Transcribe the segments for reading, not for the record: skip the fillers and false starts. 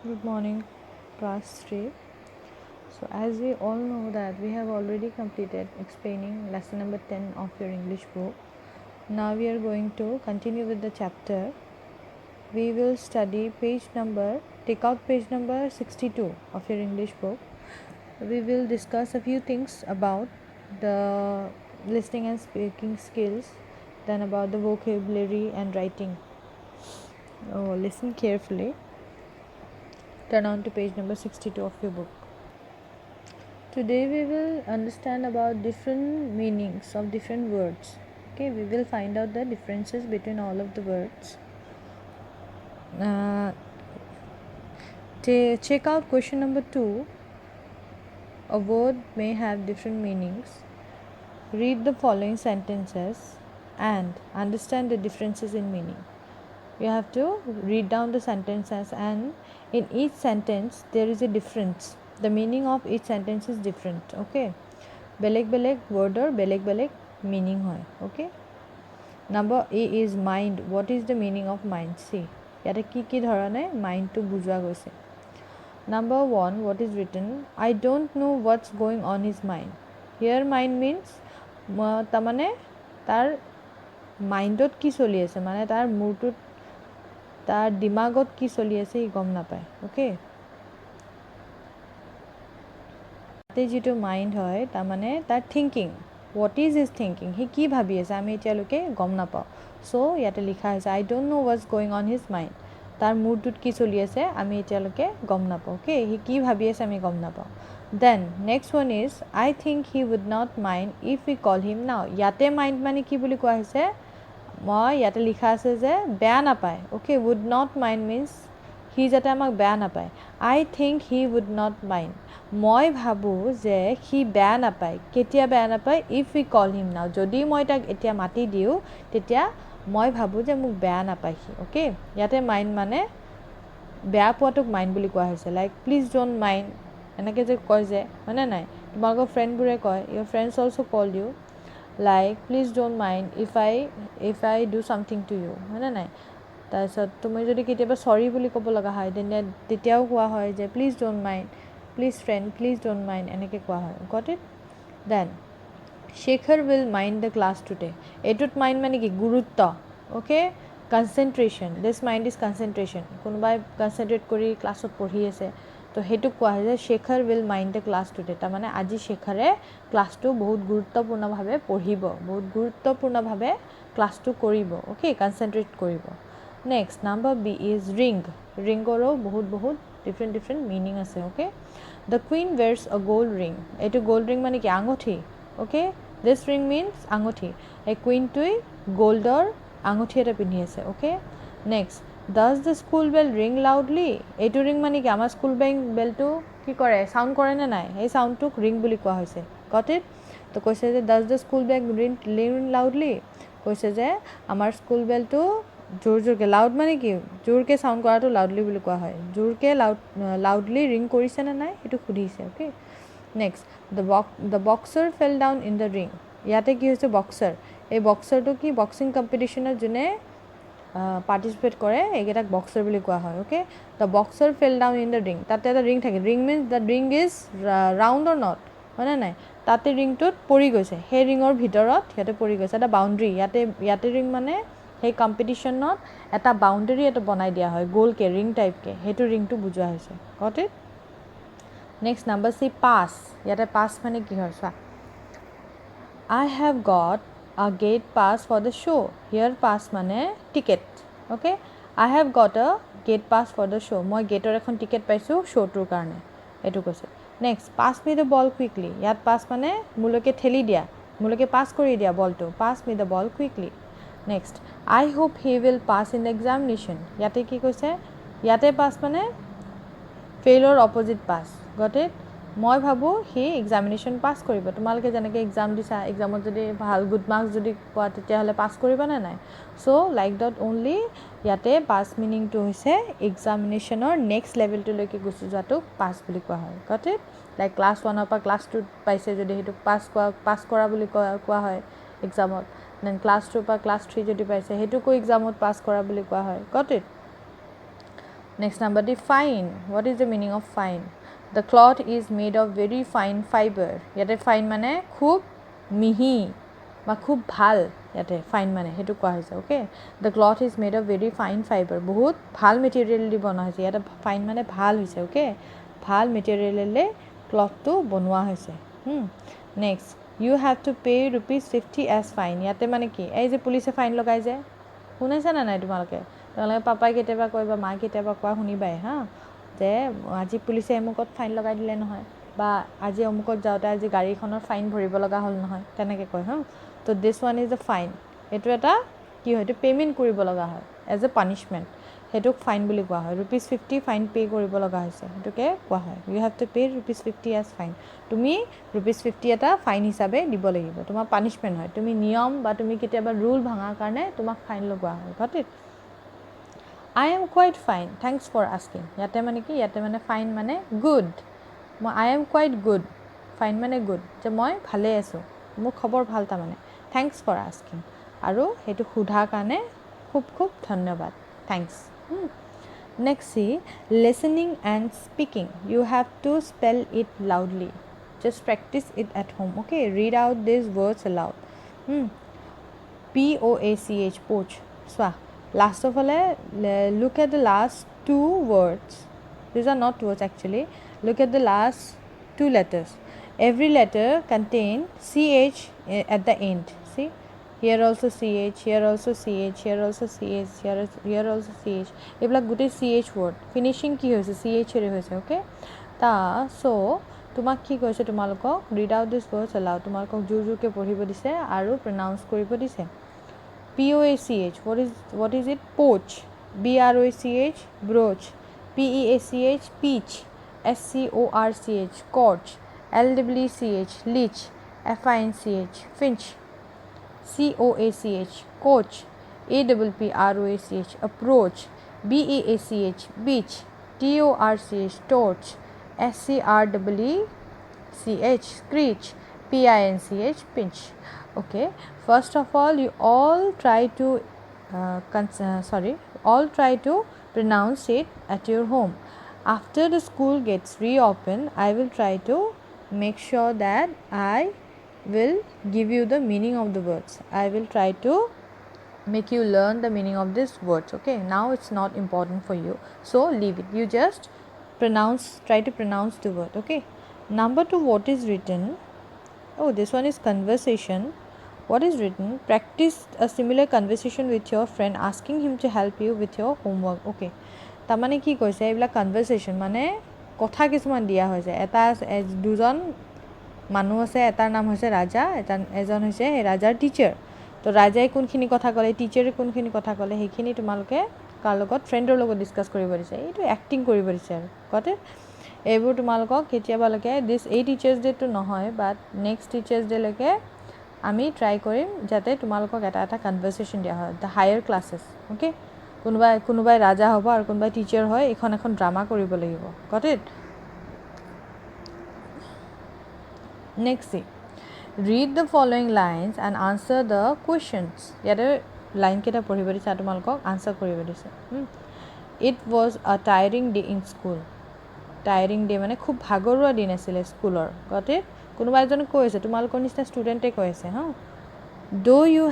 Good morning, class 3. So, as we all know that we have already completed explaining lesson number 10 of your English book. Now we are going to continue with the chapter. We will study take out page number 62 of your English book. We will discuss a few things about the listening and speaking skills, then about the vocabulary and writing. Listen carefully. Turn on to page number 62 of your book. Today we will understand about different meanings of different words. Okay, we will find out the differences between all of the words. Check out question number 2. A word may have different meanings. Read the following sentences and understand the differences in meaning. You have to read down the sentences, and in each sentence there is a difference. The meaning of each sentence is different. Okay, beleg word or beleg meaning hoy. Okay, number A is mind. What is the meaning of mind? See, yate ki dharane mind to bujwa goise. Number 1, what is written? I don't know what's going on his mind. Here mind means tamane tar mindot ki choli ase, mane tar murtut তাৰ দিমাগত কি চলি আছে সি গম নাপায়. Okay, তাতে যিটো mind হয় তাৰমানে তাৰ thinking, what is his thinking, সি কি ভাবি আছে আমি এতিয়ালৈকে গম নাপাওঁ. চ' ইয়াতে লিখা হৈছে I don't know' what's going on his mind. তাৰ মূৰটোত কি চলি আছে আমি এতিয়ালৈকে গম নাপাওঁ. অ'কে, সি কি ভাবি আছে আমি গম নাপাওঁ. Then next one is I think he would not mind if we call him now. ইয়াতে মাইণ্ড মানে কি বুলি কোৱা হৈছে, মই ইয়াতে লিখা আছে যে বেয়া নাপায়. Okay, would not mind means সি যাতে আমাক বেয়া নাপায়. I think he would not mind, মই ভাবোঁ যে সি বেয়া নাপায়. কেতিয়া বেয়া নাপায়? ইফ উই কল হিম নাও, যদি মই তাক এতিয়া মাতি দিওঁ তেতিয়া মই ভাবোঁ যে মোক বেয়া নাপায় সি. অ'কে, ইয়াতে মাইণ্ড মানে বেয়া পোৱাটোক মাইণ্ড বুলি কোৱা হৈছে. লাইক প্লিজ ডোণ্ট মাইণ্ড এনেকৈ যে কয় যে, হয়নে নাই? তোমালোকৰ ফ্ৰেণ্ডবোৰে কয়, your friends also' call you like please don't mind if I do something to you, হয়নে নাই? তাৰপিছত তুমি যদি কেতিয়াবা চৰি বুলি ক'ব লগা হয় তেতিয়াও কোৱা হয় যে please don't mind, please friend please don't mind, এনেকৈ কোৱা হয়. Got it? Then Shekhar will mind the class today. এইটোত মাইণ্ড মানে কি? গুৰুত্ব. Okay, concentration. This mind is concentration. কোনোবাই কনচেনট্ৰেট কৰি ক্লাছত পঢ়ি আছে তো সেইটোক কোৱা হয় যে Shekhar will mind the class today. তাৰমানে আজি শেখৰে ক্লাছটো বহুত গুৰুত্বপূৰ্ণভাৱে পঢ়িব, বহুত গুৰুত্বপূৰ্ণভাৱে ক্লাছটো কৰিব. অ'কে, কনচেনট্ৰেট কৰিব. Next number B is ring. ৰিংৰো বহুত ডিফাৰেণ্ট মিনিং আছে. Okay, the queen wears a gold ring. এইটো গ'ল্ড ৰিং মানে কি? আঙুঠি. অ'কে, দিছ ৰিং মিনছ আঙুঠি. এই কুইনটোৱে গ'ল্ডৰ আঙুঠি এটা পিন্ধি আছে. Okay, next does the school bell ring loudly. এইটো ৰিং মানে কি? আমাৰ স্কুল বেলটো কি কৰে? চাউণ্ড কৰে নে নাই? সেই চাউণ্ডটোক ৰিং বুলি কোৱা হৈছে. Got it? তো কৈছে যে does the school bell ring loudly, কৈছে যে আমাৰ স্কুল বেলটো জোৰকৈ, লাউড মানে কি? জোৰকৈ চাউণ্ড কৰাটো লাউডলি বুলি কোৱা হয়. জোৰকৈ লাউডলি ৰিং কৰিছেনে নাই সেইটো সুধিছে. Okay, next the boxer fell down in the ring. ইয়াতে কি হৈছে? বক্সাৰ. এই বক্সাৰটো কি? বক্সিং কম্পিটিশ্যনত যোনে পাৰ্টিচিপেট কৰে এইকেইটাক বক্সাৰ বুলি কোৱা হয়. Okay, the boxer fell down in the ring. তাতে এটা ৰিং থাকে. Ring means the ring is round or not, হয়নে নাই? তাতে ৰিংটোত পৰি গৈছে, সেই ৰিঙৰ ভিতৰত সিহঁতে পৰি গৈছে. এটা বাউণ্ডেৰী, ইয়াতে ৰিং মানে সেই কম্পিটিশ্যনত এটা বাউণ্ডেৰী এটা বনাই দিয়া হয় গ'লকৈ, ৰিং টাইপকৈ, সেইটো ৰিংটো বুজোৱা হৈছে. Got it? Next number C, pass. ইয়াতে পাছ মানে কি হয় চোৱা, I have got a gate pass for the show'. Here pass মানে ticket. Okay, I have got a gate pass for the show'. মই গেটৰ এখন টিকেট পাইছোঁ শ্ব'টোৰ কাৰণে, এইটো কৈছে. Next pass me the ball quickly. ইয়াত পাছ মানে মোলৈকে ঠেলি দিয়া, মোলৈকে পাছ কৰি দিয়া বলটো. Pass me the ball quickly. Next I hope he will pass in the examination. ইয়াতে কি কৈছে? ইয়াতে পাছ মানে ফেইলৰ অপজিট পাছ. Got it? মই ভাবোঁ সি এক্সামিনেশ্যন পাছ কৰিব. তোমালোকে যেনেকৈ এক্সাম দিছা, এক্সামত যদি ভাল গুড মাৰ্কছ যদি পোৱা তেতিয়াহ'লে পাছ কৰিবানে নাই? চ' লাইক ডট অনলি ইয়াতে পাছ মিনিংটো হৈছে এক্সামিনেশ্যনৰ নেক্সট লেভেলটোলৈকে গুচি যোৱাটোক পাছ বুলি কোৱা হয়. Got it? লাইক ক্লাছ 1ৰ পৰা ক্লাছ 2 পাইছে যদি সেইটো পাছ কৰা বুলি কোৱা হয় এক্সামত. দেন ক্লাছ 2ৰ পৰা ক্লাছ 3 যদি পাইছে সেইটোকো এক্সামত পাছ কৰা বুলি কোৱা হয়. Got it? Next number the fine. What is the meaning of fine? The cloth is made of very fine fiber. Yate fine mane khub mihi ba khub bhal. Yate fine mane hetu koa hoise. Okay, the cloth is made of very fine fiber. Bahut bhal material di bana hoise. Yate fine mane bhal hoise. Okay, bhal material le cloth to bonwa hoise. Next, you have to pay ₹50 as fine. Yate mane ki ei je police fine logai je শুনাইছা না নাই তোমালোকে তোমালোকে পাপাই কেতিয়াবা কয় বা মায়ে কেতিয়াবা কোৱা শুনিবাই হা যে আজি পুলিচে এমুকত ফাইন লগাই দিলে নহয় বা আজি অমুকত যাওঁতে আজি গাড়ীখনৰ ফাইন ভৰিব লগা হ'ল নহয় তেনেকৈ কয় হা তো দিছ ওৱান ইজ এ ফাইন এইটো এটা কি হয় এইটো পে'মেণ্ট কৰিব লগা হয় এজ এ পানিছমেণ্ট সেইটোক ফাইন বুলি কোৱা হয় ₹50 ফাইন পে' কৰিব লগা হৈছে সেইটোকে কোৱা হয় you have to pay' ₹50 as fine তুমি ₹50 এটা ফাইন হিচাপে দিব লাগিব তোমাৰ পানিছমেণ্ট হয় তুমি নিয়ম বা তুমি কেতিয়াবা ৰুল ভাঙাৰ কাৰণে তোমাক ফাইন লগোৱা হয় got it I am quite fine. Thanks for asking. Yate mane ki yate mane fine mane good. I am quite good. Fine mane good. Je moi bhale aছো. Mur khobor bhal ta mane. Thanks for asking. Aru hetu khudha kane khub khub dhanyabad. Thanks. Next see listening and speaking. You have to spell it loudly. Just practice it at home. Okay, read out these words aloud. P-O-A-C-H, poach. Swah. Last of all, look at the last two words. These are not words actually. Look at the last two letters. Every letter contains CH at the end. See? Here also CH, here also CH, here also CH, here also CH. Ebla gute CH word. Finishing ki hoise CH here hoise, okay? Ta so তোমাক কি কৈছে তোমালোকক read out this words aloud তোমালোকক জোৰ জোৰকে পঢ়িব দিছে আৰু pronounce কৰিব দিছে P-O-A-C-H. What is it? Poach. B-R-O-A-C-h. Brooch. P-E-A-C-H. Peach. S-C-O-R-C-H. Corch. L-W-C-H. Leech. F-I-N-C-H. Finch. C-O-A-C-H. Coach. A-P-P-R-O-A-C-H. Approach. B-E-A-C-H. Beach. T-O-R-C-H. Torch. S-C-R-E-E-C-H. Screech. P-I-N-C-H. Pinch. Okay, first of all you all try to pronounce it at your home. After the school gets reopened, I will try to make sure that I will give you the meaning of the words. I will try to make you learn the meaning of these words. Okay, now it's not important for you, so leave it. You just try to pronounce the word. Okay, number 2, what is written? Oh, this one is conversation. What is written? Practice a similar conversation with your friend, asking him to help you with your homework. Okay, tamane ki koise ebla conversation mane kotha kisuman dia hoise eta dujon manu ase etar naam hoise raja ejon hoise rajar teacher to rajai kunkhini kotha kole teacher kunkhini kotha kole hekhini tumaloke kar logot friendor logot discuss koribo dise etu acting koribo dise aru got it এইবোৰ তোমালোকক কেতিয়াবালৈকে দিছ এই teachers ডেটো নহয় বাট next teachers day লৈকে আমি try কৰিম যাতে তোমালোকক এটা এটা কনভাৰচেশ্যন দিয়া হয় দ্য হায়াৰ ক্লাছেছ অ'কে কোনোবাই ৰাজা হ'ব আৰু কোনোবাই টিচাৰ হয় এখন ড্ৰামা কৰিব লাগিব got it next C read the following lines and answer the questions ইয়াতে লাইনকেইটা পঢ়িব দিছে আৰু তোমালোকক আনচাৰ কৰিব দিছে ইট ৱাজ আ টায়াৰিং ডে ইন স্কুল টায়াৰিং ডে মানে খুব ভাগৰুৱা দিন আছিলে স্কুলৰ গতে কোনোবা এজনে কৈ আছে তোমালোকৰ নিচিনা ষ্টুডেণ্টে কৈ আছে হা ডো U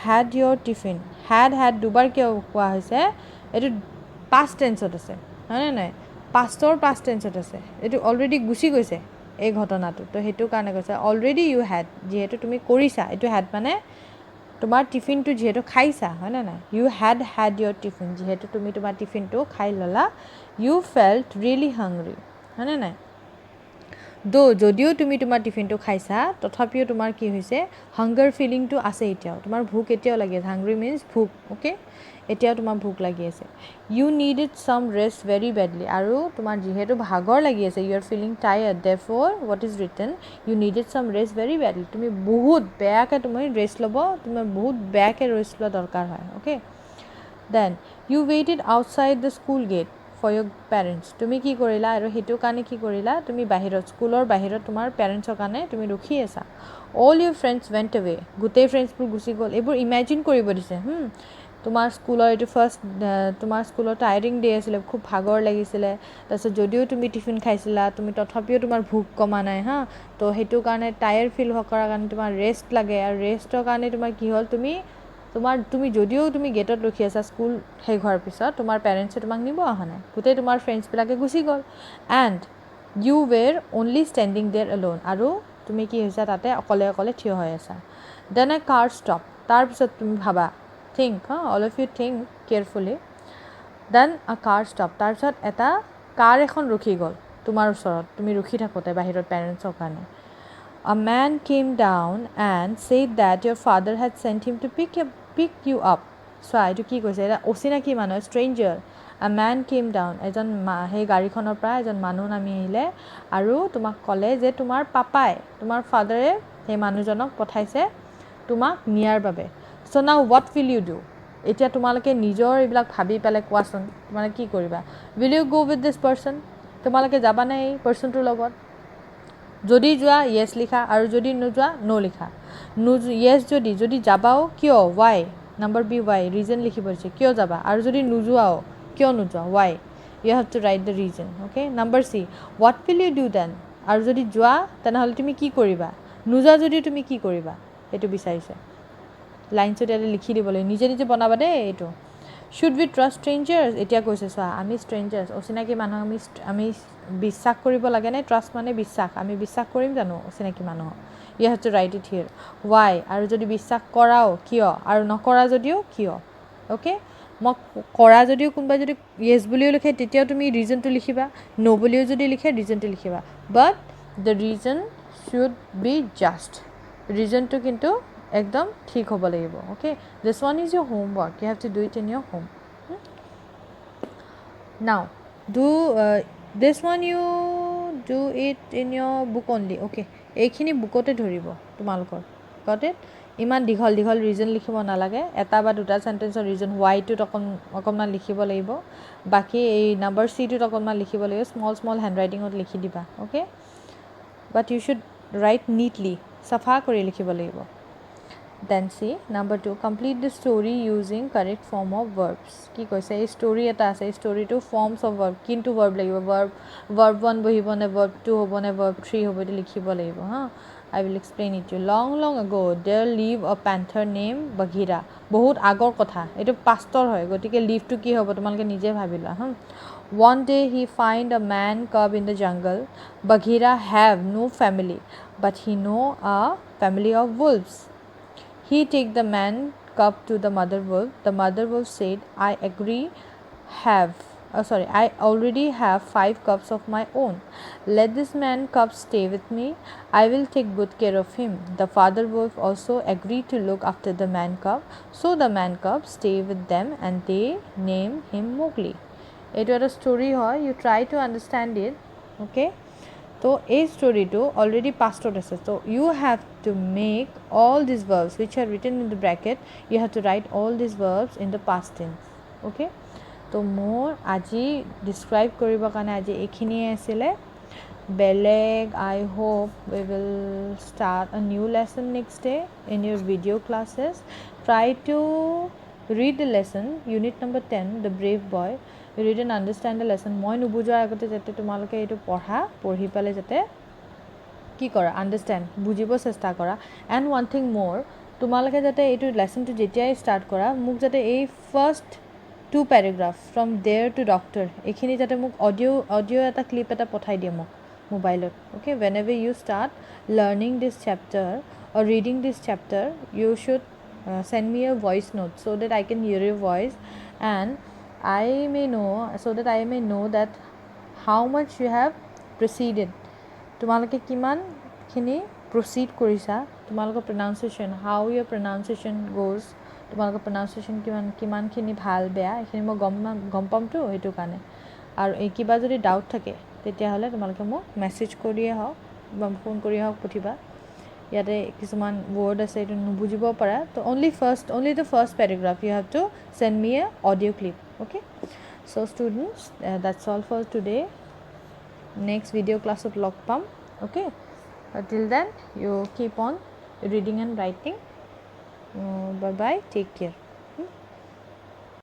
had your tiffin had দুবাৰ কিয় কোৱা হৈছে এইটো পাষ্ট টেন্সত আছে হয়নে নাই পাষ্টৰ পাষ্ট টেন্সত আছে এইটো অলৰেডি গুচি গৈছে এই ঘটনাটো তো সেইটো কাৰণে কৈছে অলৰেডি ইউ had যিহেতু তুমি কৰিছা এইটো had মানে তোমাৰ টিফিনটো যেহেতু খাইছা হয় না না ইউ had your tiffin যেহেতু তুমি তোমাৰ টিফিনটো খাই ললা ইউ felt really hungry হয় না না দো যদিও তুমি তোমাৰ টিফিনটো খাইছা তথাপিও তোমাৰ কি হৈছে হাংগাৰ ফিলিংটো আছে এতিয়াও তোমাৰ ভোক এতিয়াও লাগি আছে হাংগ্ৰি মিন্স ভোক ওকে এতিয়াও তোমাৰ ভোক লাগি আছে you needed some rest very badly আৰু তোমাৰ যেহেতু ভাগৰ লাগি আছে you are feeling tired therefore what is written you needed some rest very badly তুমি বহুত বেয়াকৈ তুমি ৰেষ্ট ল'ব তোমাৰ বহুত বেয়াকৈ ৰেষ্ট লোৱা দৰকাৰ হয় okay then you waited outside the school gate for your parents তুমি কি কৰিলা আৰু সেইটো কাৰণে কি কৰিলা তুমি বাহিৰত স্কুলৰ বাহিৰত তোমাৰ পেৰেণ্টছৰ কাৰণে তুমি ৰখি আছা অল ইউৰ ফ্ৰেণ্ডছ ৱেণ্ট এৱে গোটেই ফ্ৰেণ্ডছবোৰ গুচি গ'ল এইবোৰ ইমেজিন কৰিব দিছে তোমাৰ স্কুলৰ এইটো ফাৰ্ষ্ট তোমাৰ স্কুলৰ টায়াৰিং ডে আছিলে, খুব ভাগৰ লাগিছিলে, তাৰপিছত যদিও তুমি টিফিন খাইছিলা তুমি তথাপিও তোমাৰ ভোক কমা নাই হা, তো সেইটো কাৰণে টায়াৰ ফিল কৰাৰ কাৰণে তোমাৰ ৰেষ্ট লাগে, আৰু ৰেষ্টৰ কাৰণে তোমাৰ কি হ'ল, তুমি যদিও তুমি গেটত ৰখি আছা স্কুল শেষ হোৱাৰ পিছত, তোমাৰ পেৰেণ্টছে তোমাক নিব অহা নাই, গোটেই তোমাৰ ফ্ৰেণ্ডছবিলাকে গুচি গ'ল, এণ্ড ইউ ৱেৰ অনলি ষ্টেণ্ডিং দেৰ এলোন, আৰু তুমি কি হৈছা তাতে অকলে অকলে থিয় হৈ আছা। দেন এ কাৰ ষ্টপ, তাৰপিছত তুমি ভাবা, think all of you think carefully, then a car stop, তাৰপিছত এটা কাৰ এখন ৰখি গ'ল তোমাৰ ওচৰত, তুমি ৰখি থাকোঁতে বাহিৰত পেৰেণ্টছৰ কাৰণে। A man came down and said that your father had sent him to pick you up. চোৱা এইটো কি কৈছে, এটা অচিনাকি মানুহ, stranger. A man came down, এজন সেই গাড়ীখনৰ পৰা এজন মানুহ নামি আহিলে আৰু তোমাক ক'লে যে তোমাৰ পাপাই, তোমাৰ ফাদাৰে সেই মানুহজনক পঠাইছে তোমাক নিয়াৰ বাবে। চ' নাও হোৱাট উইল ইউ ডু? এতিয়া তোমালোকে নিজৰ এইবিলাক ভাবি পেলাই কোৱাচোন, তোমালোকে কি কৰিবা? Will you go with this person? তোমালোকে যাবানে এই পাৰ্চনটোৰ লগত? যদি যোৱা য়েছ লিখা, আৰু যদি নোযোৱা ন' লিখা। য়েছ যদি যাবাও কিয়, why, number B why, reason লিখিব দিছে, কিয় যাবা, আৰু যদি নোযোৱাও কিয় নোযোৱা, why, you have to write the reason. Okay, number C, what will you do then? আৰু যদি যোৱা তেনেহ'লে তুমি কি কৰিবা, নোযোৱা যদি তুমি কি কৰিবা, সেইটো বিচাৰিছে। লাইনছত ইয়াতে লিখি দিব লাগিব, নিজে নিজে বনাবা দেই এইটো। Should we trust strangers? এতিয়া কৈছে চোৱা, আমি ষ্ট্ৰেঞ্জাৰ্ছ, অচিনাকি মানুহক আমি বিশ্বাস কৰিব লাগেনে? ট্ৰাষ্ট মানে বিশ্বাস, আমি বিশ্বাস কৰিম জানো অচিনাকি মানুহক? You have to write it here, why, আৰু যদি বিশ্বাস কৰাও কিয়, আৰু নকৰা যদিও কিয়। অ'কে, মই কৰা যদিও কোনোবাই যদি য়েছ বুলিও লিখে তেতিয়াও তুমি ৰিজনটো লিখিবা, ন' বুলিও যদি লিখে ৰিজনটো লিখিবা, but the reason should be just, ৰিজনটো কিন্তু একদম ঠিক হ'ব লাগিব। Okay, this one is your homework, you have to do it in your home. Now do this one you do it in your book only. Okay, এইখিনি বুকতে ধৰিব তোমালোকৰ, গট ইট? ইমান দীঘল দীঘল ৰিজন লিখিব নালাগে, এটা বা দুটা চেণ্টেঞ্চৰ ৰিজন, ৱাইটোত অকণমান লিখিব লাগিব, বাকী এই নাম্বাৰ চিটোত অকণমান লিখিব লাগিব, স্মল হেণ্ড ৰাইটিঙত লিখি দিবা। Okay, but you should write neatly, চাফা কৰি লিখিব লাগিব। Then C number 2, complete the story using correct form of verbs. কি কৈছে, এই ষ্টৰি এটা আছে, এই ষ্টৰিটো ফৰ্মছ অফ ভাৰ্ব, কিন্তু ভাৰ্ব লাগিব, ভাৰ্ব 1 বহিব নে ভাৰ্ব 2 হ'ব নে ভাৰ্ব 3 হ'ব, এইটো লিখিব লাগিব হা। I will explain it to you. Long ago there lived a panther named Bagheera. বহুত আগৰ কথা, এইটো পাষ্টৰ হয়, গতিকে লিভটো কি হ'ব তোমালোকে নিজে ভাবি লোৱা হা। One day he find a man cub in the jungle. Bagheera have no family, but he know a family of wolves. He take the man cub to the mother wolf. The mother wolf said, I already have 5 cubs of my own. Let this man cub stay with me. I will take good care of him. The father wolf also agreed to look after the man cub. So the man cub stay with them and they name him Mowgli. It was a story. You try to understand it. Okay. So a story to already past tense. So you have to make all these verbs which are written in the bracket. You have to write all these verbs in the past tense. Okay. তো মোৰ আজি describe কৰিবৰ কাৰণে আজি এইখিনিয়ে আছিলে। বেলেগ I hope we will start a new lesson next day in your video' classes. Try to read the lesson unit number 10 the brave boy, read and understand the lesson. মই নুবুজোৱাৰ আগতে যাতে তোমালোকে এইটো পঢ়ি পেলাই যাতে কি কৰা, আণ্ডাৰষ্টেণ্ড, বুজিব চেষ্টা কৰা। এণ্ড ওৱান থিং মোৰ, তোমালোকে যাতে এইটো লেচনটো যেতিয়াই ষ্টাৰ্ট কৰা মোক যাতে এই first 2 paragraph from there to doctor এইখিনি যাতে মোক অডিঅ' এটা ক্লিপ এটা পঠাই দিয়ে মোক মোবাইলত। Okay, whenever you start learning this chapter or reading this chapter you should send me a voice note so that I can hear your voice and I may know that how much you have proceeded. তোমালোকে কিমানখিনি proceed কৰিছা, তোমালোকৰ প্ৰনাউন্সিয়েশ্যন, হাউ ইয়ৰ প্ৰনাউন্সিয়েশ্যন গোজ, তোমালোকৰ প্ৰনাউন্সিয়েশ্যন কিমানখিনি ভাল বেয়া এইখিনি মই গম পামতো, সেইটো কাৰণে। আৰু এই কিবা যদি ডাউট থাকে তেতিয়াহ'লে তোমালোকে মোক মেছেজ কৰিয়ে হওক বা ফোন কৰিয়ে হওক সুধিবা। ইয়াতে কিছুমান ৱৰ্ড আছে এইটো নুবুজিব পাৰা, তো only the first paragraph you have to send me a audio' clip. Okay, so' students that's all for today. Next video' ক্লাছত লগ পাম। Okay, till then you keep on reading and writing. Bye bye, take care.